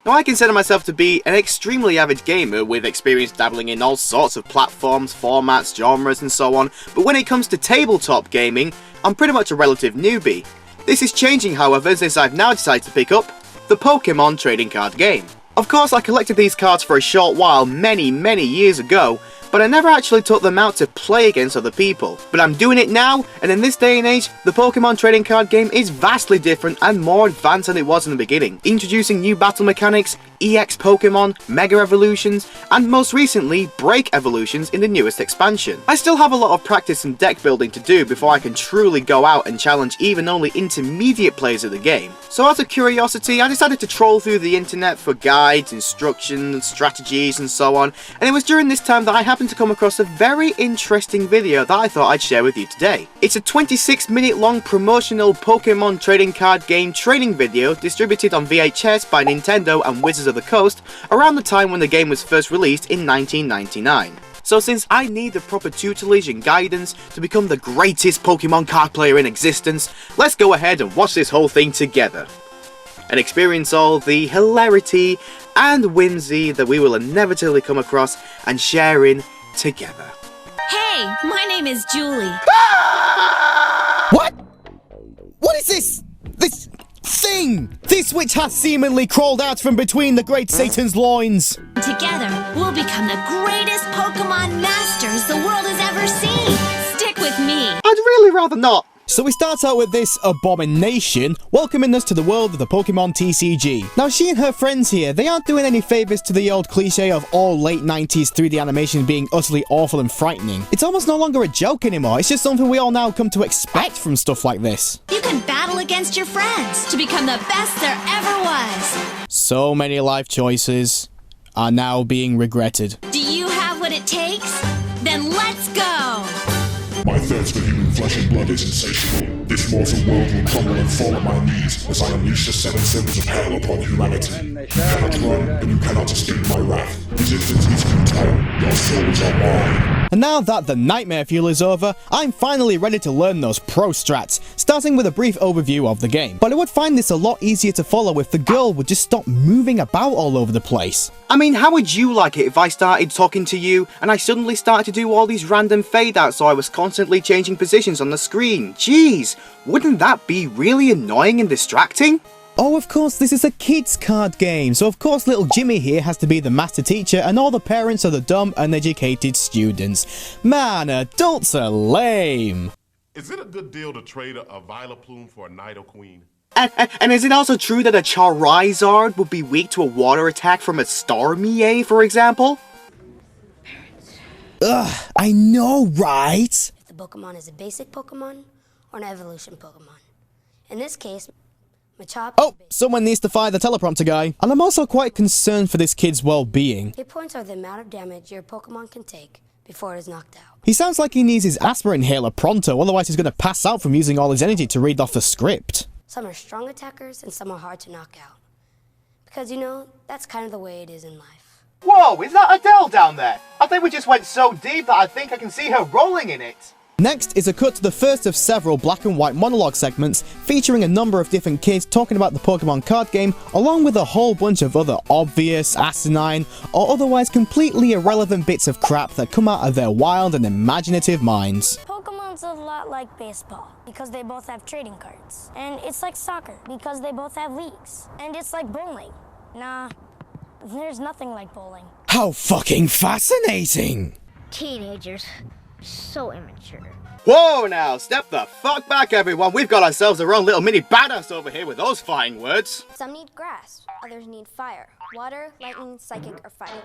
Now, I consider myself to be an extremely avid gamer with experience dabbling in all sorts of platforms, formats, genres and so on, but when it comes to tabletop gaming, I'm pretty much a relative newbie. This is changing, however, since I've now decided to pick up the Pokemon trading card game. Of course, I collected these cards for a short while many years ago, but I never actually took them out to play against other people. But I'm doing it now, and in this day and age, the Pokemon trading card game is vastly different and more advanced than it was in the beginning, introducing new battle mechanics, EX Pokemon, Mega Evolutions, and most recently, Break Evolutions in the newest expansion. I still have a lot of practice and deck building to do before I can truly go out and challenge even only intermediate players of the game. So out of curiosity, I decided to troll through the internet for guides, instructions, strategies and so on, and it was during this time that I happened to come across a very interesting video that I thought I'd share with you today. It's a 26-minute long promotional Pokemon trading card game training video distributed on VHS by Nintendo and Wizards of the Coast around the time when the game was first released in 1999. So since I need the proper tutelage and guidance to become the greatest Pokemon card player in existence, let's go ahead and watch this whole thing together and experience all the hilarity and whimsy that we will inevitably come across and share in together. Hey, my name is Julie. What? What is this? This thing! This which hath seemingly crawled out from between the great Satan's loins. Together, we'll become the greatest Pokemon masters the world has ever seen. Stick with me. I'd really rather not. So we start out with this abomination welcoming us to the world of the Pokemon TCG. Now she and her friends here, they aren't doing any favours to the old cliche of all late 90s 3D animation being utterly awful and frightening. It's almost no longer a joke anymore, it's just something we all now come to expect from stuff like this. You can battle against your friends to become the best there ever was. So many life choices are now being regretted. Do you have what it takes? Then let's go! My thirst for human flesh and blood is insatiable. This mortal world will crumble and fall at my knees as I unleash the 7 sins of hell upon humanity. You cannot run, and you cannot escape my wrath. Resistance is futile. Your souls are mine. And now that the nightmare fuel is over, I'm finally ready to learn those pro strats, starting with a brief overview of the game. But I would find this a lot easier to follow if the girl would just stop moving about all over the place. I mean, how would you like it if I started talking to you and I suddenly started to do all these random fade outs so I was constantly changing positions on the screen? Jeez, wouldn't that be really annoying and distracting? Oh, of course, this is a kids card game, so of course little Jimmy here has to be the master teacher and all the parents are the dumb, uneducated students. Man, adults are lame. Is it a good deal to trade a Violet Plume for a Nido Queen? And is it also true that a Charizard would be weak to a water attack from a Starmie, for example? Ugh, I know, right? If the Pokemon is a basic Pokemon or an evolution Pokemon. In this case, Machop. Oh, someone needs to fire the teleprompter guy. And I'm also quite concerned for this kid's well-being. Hit points are the amount of damage your Pokemon can take before it is knocked out. He sounds like he needs his aspirin inhaler pronto, otherwise he's going to pass out from using all his energy to read off the script. Some are strong attackers and some are hard to knock out. Because, you know, that's kind of the way it is in life. Whoa, is that Adele down there? I think we just went so deep that I think I can see her rolling in it. Next is a cut to the first of several black and white monologue segments featuring a number of different kids talking about the Pokemon card game, along with a whole bunch of other obvious, asinine, or otherwise completely irrelevant bits of crap that come out of their wild and imaginative minds. Pokemon's a lot like baseball because they both have trading cards. And it's like soccer because they both have leagues. And it's like bowling. Nah, there's nothing like bowling. How fucking fascinating! Teenagers. So immature. Whoa now, step the fuck back everyone, we've got ourselves our own little mini badass over here with those fine words. Some need grass, others need fire, water, lightning, psychic, or fighting.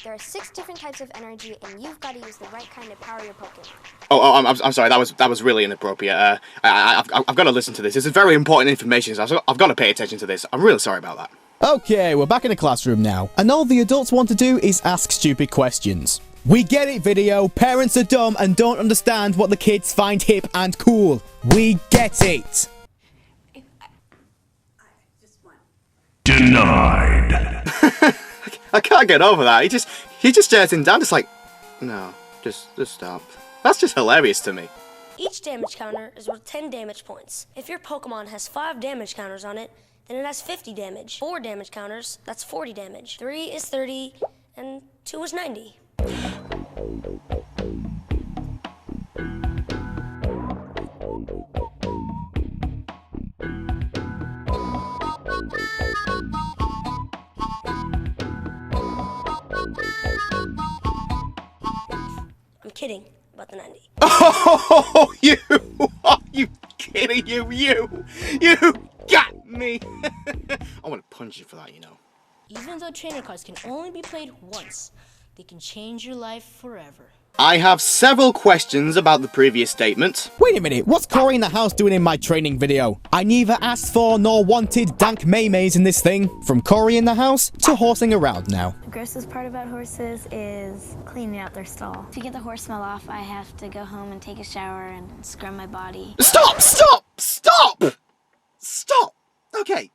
There are 6 different types of energy and you've got to use the right kind to power your Pokemon. I'm sorry, that was really inappropriate. I've got to listen to this. This is very important information, so I've got to pay attention to this. I'm really sorry about that. Okay, we're back in the classroom now, and all the adults want to do is ask stupid questions. We get it, video. Parents are dumb and don't understand what the kids find hip and cool. We get it. Denied. I can't get over that. He just stares him down, just like, no, just stop. That's just hilarious to me. Each damage counter is worth 10 damage points. If your Pokemon has 5 damage counters on it, and it has 50 damage. 4 damage counters, that's 40 damage. 3 is 30, and 2 is 90. I'm kidding about the 90. Oh, you! Are you kidding? You got me! I want to punch you for that, you know. Even though trainer cards can only be played once, they can change your life forever. I have several questions about the previous statement. Wait a minute, what's Corey in the house doing in my training video? I neither asked for nor wanted dank maymays in this thing. From Corey in the house to horsing around now. The grossest part about horses is cleaning out their stall. To get the horse smell off, I have to go home and take a shower and scrub my body. Stop! Stop! Stop! Stop! Okay.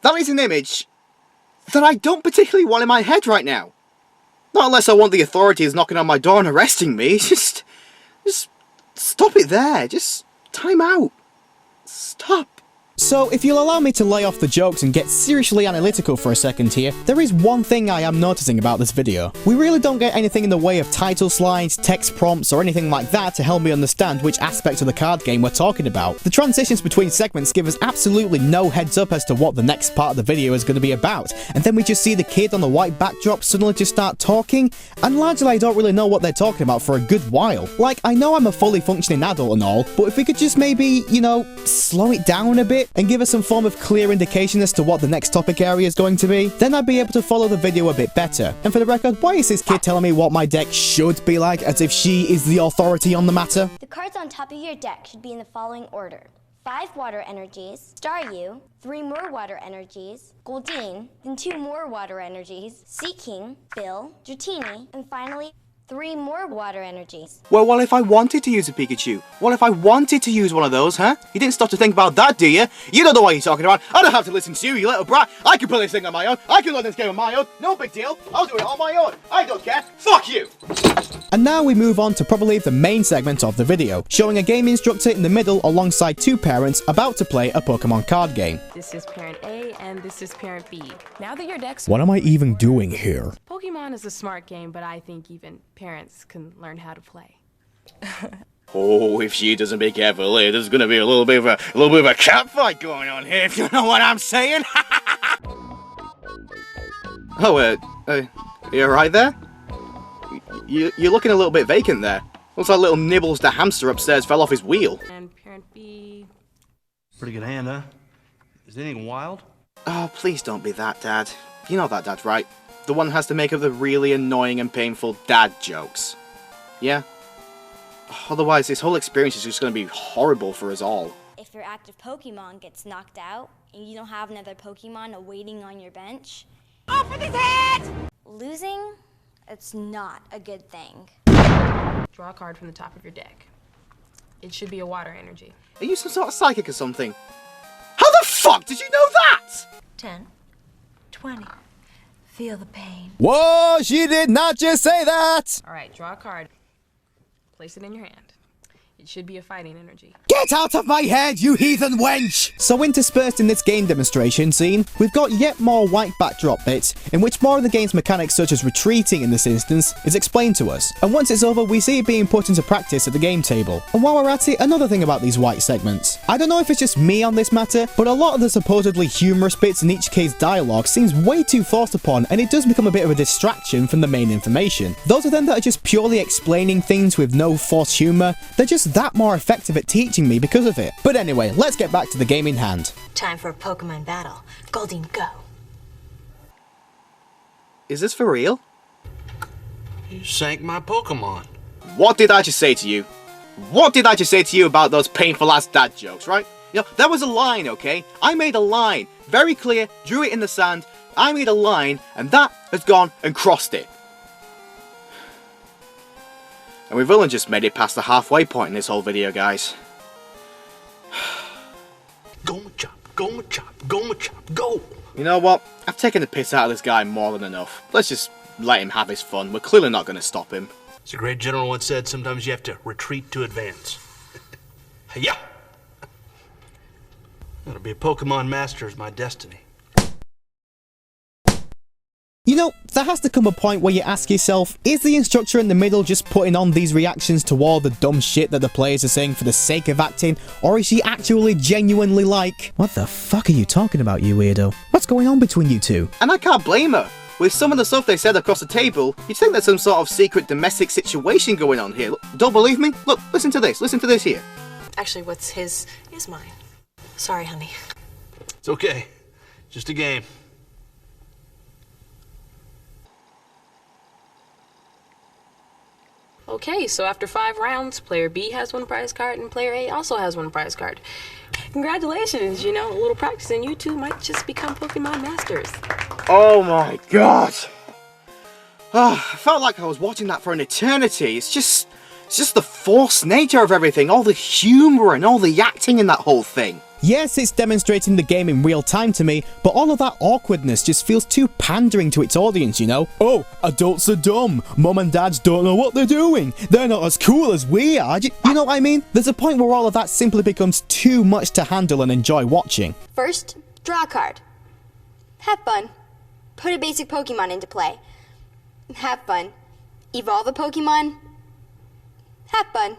That is an image that I don't particularly want in my head right now. Not unless I want the authorities knocking on my door and arresting me. Just stop it there. Just time out. Stop. So, if you'll allow me to lay off the jokes and get seriously analytical for a second here, there is one thing I am noticing about this video. We really don't get anything in the way of title slides, text prompts, or anything like that to help me understand which aspect of the card game we're talking about. The transitions between segments give us absolutely no heads up as to what the next part of the video is going to be about, and then we just see the kid on the white backdrop suddenly just start talking, and largely I don't really know what they're talking about for a good while. Like, I know I'm a fully functioning adult and all, but if we could just maybe, you know, slow it down a bit, and give us some form of clear indication as to what the next topic area is going to be, then I'd be able to follow the video a bit better. And for the record, why is this kid telling me what my deck should be like, as if she is the authority on the matter? The cards on top of your deck should be in the following order. 5 water energies, Staryu, 3 more water energies, Goldeen, then 2 more water energies, Seaking, Bill, Dratini, and finally 3 more water energies. Well, what if I wanted to use a Pikachu? What if I wanted to use one of those, huh? You didn't stop to think about that, do you? You don't know what you're talking about. I don't have to listen to you, you little brat. I can play this thing on my own. I can learn this game on my own. No big deal. I'll do it on my own. I don't care. Fuck you! And now we move on to probably the main segment of the video, showing a game instructor in the middle alongside 2 parents about to play a Pokemon card game. This is parent A and this is parent B. Now that your deck's... What am I even doing here? Pokemon is a smart game, but I think even parents can learn how to play. Oh, if she doesn't be careful, there's gonna be a little bit of a cat fight going on here, if you know what I'm saying. Oh, you alright there? You're looking a little bit vacant there. Looks like little Nibbles the hamster upstairs fell off his wheel. And parent B... Pretty good hand, huh? Is anything wild? Oh, please don't be that dad. You know that dad, right? The one who has to make up the really annoying and painful dad jokes. Yeah? Otherwise, this whole experience is just going to be horrible for us all. If your active Pokemon gets knocked out and you don't have another Pokemon waiting on your bench, off with his head! Losing, it's not a good thing. Draw a card from the top of your deck. It should be a water energy. Are you some sort of psychic or something? How the fuck did you know that? 10, 20. Feel the pain. Whoa, she did not just say that! Alright, draw a card. Place it in your hand. It should be a fighting energy. Get out of my head, you heathen wench! So interspersed in this game demonstration scene, we've got yet more white backdrop bits, in which more of the game's mechanics such as retreating in this instance is explained to us. And once it's over, we see it being put into practice at the game table. And while we're at it, another thing about these white segments. I don't know if it's just me on this matter, but a lot of the supposedly humorous bits in each kid's dialogue seems way too forced upon, and it does become a bit of a distraction from the main information. Those of them that are just purely explaining things with no forced humor, they're just that more effective at teaching me because of it. But anyway, let's get back to the game in hand. Time for a Pokemon battle. Goldeen, go. Is this for real? You sank my Pokemon. What did I just say to you? What did I just say to you about those painful ass dad jokes, right? You know, that was a line, okay? I made a line. Very clear, drew it in the sand. I made a line, and that has gone and crossed it. And we've only just made it past the halfway point in this whole video, guys. Go Machop, go Machop, go Machop, go! You know what? I've taken the piss out of this guy more than enough. Let's just let him have his fun. We're clearly not going to stop him. As a great general once said, sometimes you have to retreat to advance. Yeah. To be a Pokemon master is my destiny. You know, there has to come a point where you ask yourself, is the instructor in the middle just putting on these reactions to all the dumb shit that the players are saying for the sake of acting, or is she actually genuinely like, what the fuck are you talking about, you weirdo? What's going on between you two? And I can't blame her. With some of the stuff they said across the table, you'd think there's some sort of secret domestic situation going on here. Look, don't believe me? Look, listen to this here. Actually, what's his is mine. Sorry, honey. It's okay. Just a game. Okay, so after 5 rounds, player B has 1 prize card and player A also has 1 prize card. Congratulations, you know, a little practice and you two might just become Pokemon masters. Oh my god. I felt like I was watching that for an eternity. It's just the forced nature of everything, all the humour and all the acting in that whole thing. Yes, it's demonstrating the game in real time to me, but all of that awkwardness just feels too pandering to its audience, you know? Oh, adults are dumb. Mom and dads don't know what they're doing. They're not as cool as we are. You know what I mean? There's a point where all of that simply becomes too much to handle and enjoy watching. First, draw a card. Have fun. Put a basic Pokemon into play. Have fun. Evolve a Pokemon. Have fun.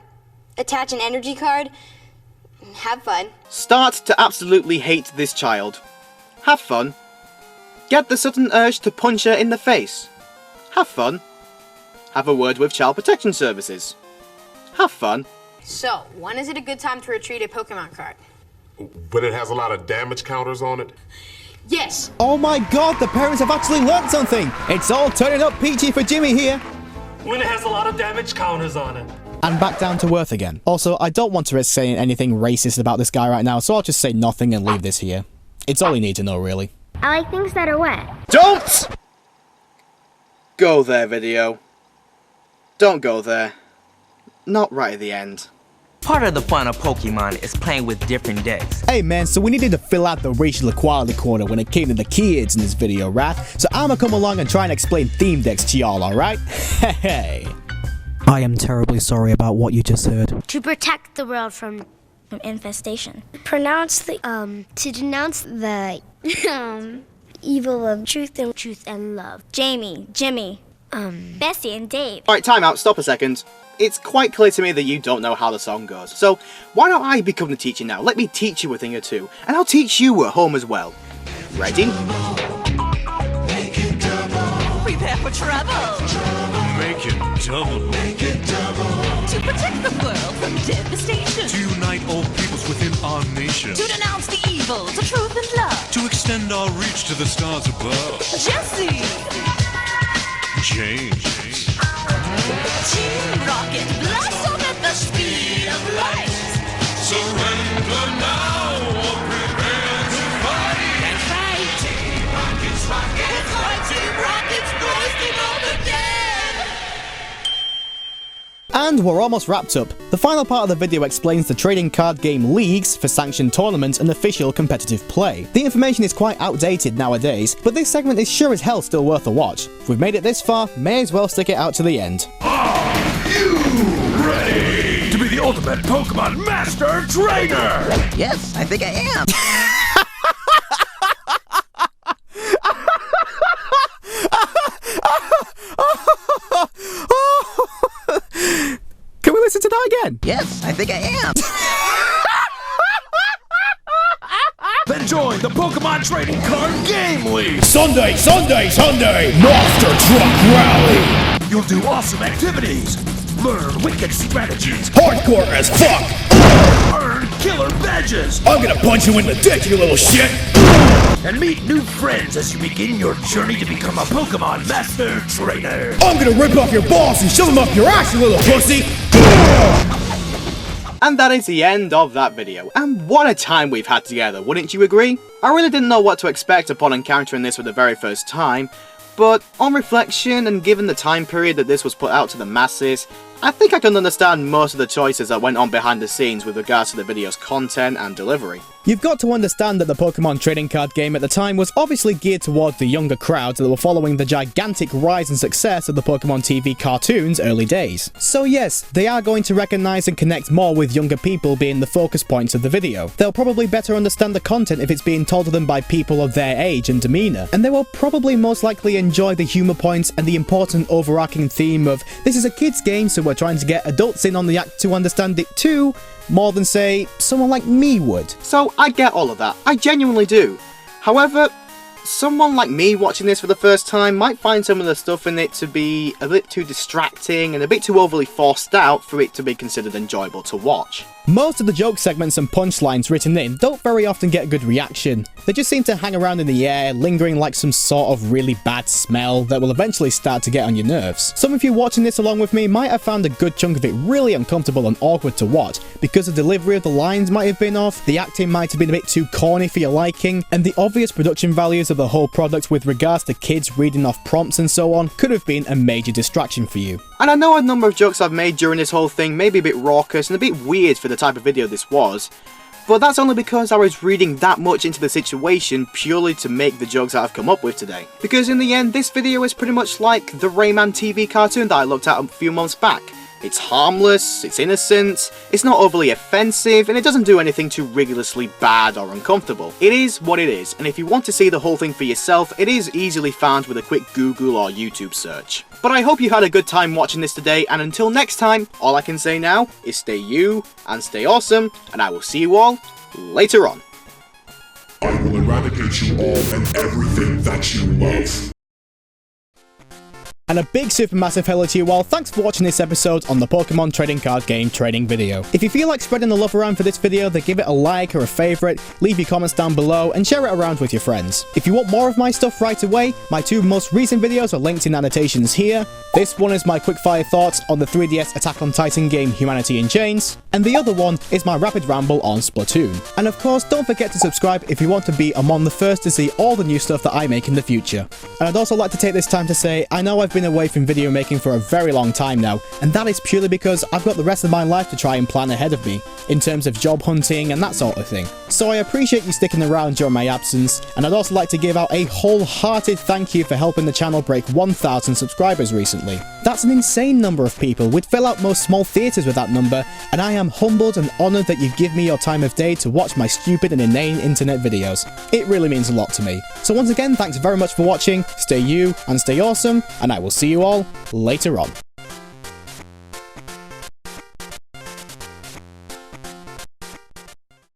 Attach an energy card. Have fun. Start to absolutely hate this child. Have fun. Get the sudden urge to punch her in the face. Have fun. Have a word with Child Protection Services. Have fun. So, when is it a good time to retrieve a Pokemon card? When it has a lot of damage counters on it? Yes! Oh my god, the parents have actually learned something! It's all turning up peachy for Jimmy here! When it has a lot of damage counters on it. And back down to earth again. Also, I don't want to risk saying anything racist about this guy right now, so I'll just say nothing and leave this here. It's all you need to know, really. I like things that are wet. Don't go there, video. Don't go there. Not right at the end. Part of the fun of Pokemon is playing with different decks. Hey man, so we needed to fill out the racial equality corner when it came to the kids in this video, right? So I'ma come along and try and explain theme decks to y'all, alright? Hey. I am terribly sorry about what you just heard. To protect the world from infestation. Pronounce the, to denounce the, evil of truth and love. Jamie, Jimmy, Bessie and Dave. Alright, time out, stop a second. It's quite clear to me that you don't know how the song goes, so why don't I become the teacher now? Let me teach you a thing or two, and I'll teach you at home as well. Ready? Prepare for trouble. Make it double. Make it double. To protect the world from devastation. To unite all peoples within our nation. To denounce the evil, the truth and love. To extend our reach to the stars above. Jesse. Jane. Team Rocket, blossom at the speed of light. Surrender now or prepare to fight. That's right. Team Rocket's rocket. It's my Team Rocket's boasting all the dead. And we're almost wrapped up. The final part of the video explains the trading card game leagues for sanctioned tournaments and official competitive play. The information is quite outdated nowadays, but this segment is sure as hell still worth a watch. If we've made it this far, may as well stick it out to the end. Are you ready to be the ultimate Pokemon Master Trainer? Yes, I think I am. Can we listen to that again? Yes, I think I am. Then join the Pokemon Trading Card Game League! Sunday, Monster Truck Rally! You'll do awesome activities, learn wicked strategies, Hardcore as fuck! earn killer badges, I'm gonna punch you in the dick, you little shit! and meet new friends as you begin your journey to become a Pokemon Master Trainer! I'm gonna rip off your balls and shove them up your ass, you little pussy! And that is the end of that video. And what a time we've had together, wouldn't you agree? I really didn't know what to expect upon encountering this for the very first time, but on reflection and given the time period that this was put out to the masses, I think I can understand most of the choices that went on behind the scenes with regards to the video's content and delivery. You've got to understand that the Pokemon trading card game at the time was obviously geared towards the younger crowds that were following the gigantic rise and success of the Pokemon TV cartoons' early days. So yes, they are going to recognise and connect more with younger people being the focus points of the video. They'll probably better understand the content if it's being told to them by people of their age and demeanour, and they will probably most likely enjoy the humour points and the important overarching theme of this is a kids game so we're trying to get adults in on the act to understand it too, more than, say, someone like me would. So I get all of that, I genuinely do. However, someone like me watching this for the first time might find some of the stuff in it to be a bit too distracting and a bit too overly forced out for it to be considered enjoyable to watch. Most of the joke segments and punchlines written in don't very often get a good reaction. They just seem to hang around in the air, lingering like some sort of really bad smell that will eventually start to get on your nerves. Some of you watching this along with me might have found a good chunk of it really uncomfortable and awkward to watch, because the delivery of the lines might have been off, the acting might have been a bit too corny for your liking, and the obvious production values of the whole product with regards to kids reading off prompts and so on could have been a major distraction for you. And I know a number of jokes I've made during this whole thing may be a bit raucous and a bit weird for the type of video this was, but that's only because I was reading that much into the situation purely to make the jokes that I've come up with today. Because in the end, this video is pretty much like the Rayman TV cartoon that I looked at a few months back. It's harmless, it's innocent, it's not overly offensive, and it doesn't do anything too rigorously bad or uncomfortable. It is what it is, and if you want to see the whole thing for yourself, it is easily found with a quick Google or YouTube search. But I hope you had a good time watching this today, and until next time, all I can say now is stay you, and stay awesome, and I will see you all later on. I will eradicate you all and everything that you love. And a big supermassive hello to you all, thanks for watching this episode on the Pokemon trading card game trading video. If you feel like spreading the love around for this video, then give it a like or a favourite, leave your comments down below and share it around with your friends. If you want more of my stuff right away, my two most recent videos are linked in annotations here. This one is my quickfire thoughts on the 3DS Attack on Titan game Humanity in Chains, and the other one is my rapid ramble on Splatoon. And of course, don't forget to subscribe if you want to be among the first to see all the new stuff that I make in the future. And I'd also like to take this time to say, I know I've been away from video making for a very long time now, and that is purely because I've got the rest of my life to try and plan ahead of me, in terms of job hunting and that sort of thing. So I appreciate you sticking around during my absence, and I'd also like to give out a wholehearted thank you for helping the channel break 1,000 subscribers recently. That's an insane number of people. We'd fill out most small theatres with that number, and I am humbled and honoured that you give me your time of day to watch my stupid and inane internet videos. It really means a lot to me. So once again, thanks very much for watching, stay you, and stay awesome, and I will see you all later on.